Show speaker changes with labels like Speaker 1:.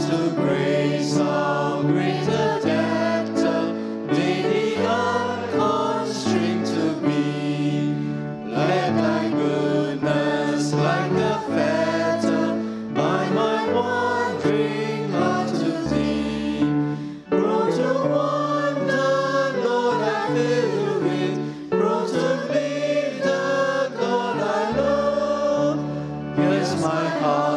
Speaker 1: to grace, how great a debtor daily unconstrained to be. Let thy goodness, like the fetter, bind my wandering heart to thee. Grow to wonder, Lord, I fill with, grow to believe the God I love. Here's my heart.